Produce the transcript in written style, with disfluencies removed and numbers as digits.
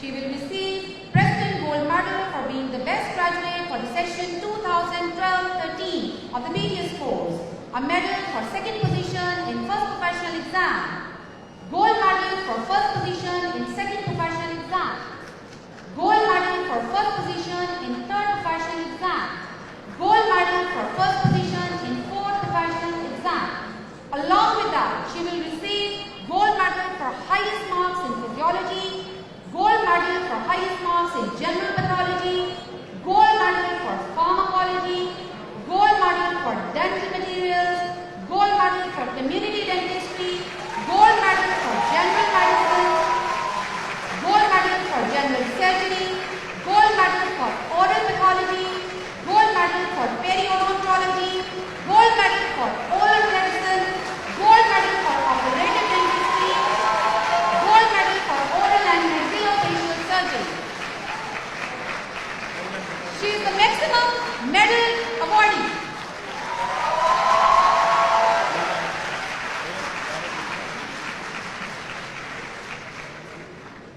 She will receive President Gold Medal for being the best graduate for the session 2012-13 of the BDS course. A medal for second position in first professional exam. Gold medal for first position in second professional exam. Gold medal for first position in third professional exam. Gold medal for first position in fourth professional exam. Along with that, she will receive gold medal for highest marks in physiology, gold medal for highest marks in general pathology, gold medal for pharmacology, gold medal for dental materials, gold medal for community dentistry, gold medal for general medicine, gold medal for general surgery, gold medal for oral pathology, gold medal for periodontology, gold medal for oral medicine, gold medal for operative dentistry, gold medal for oral and maxillofacial surgery. She is the maximum medal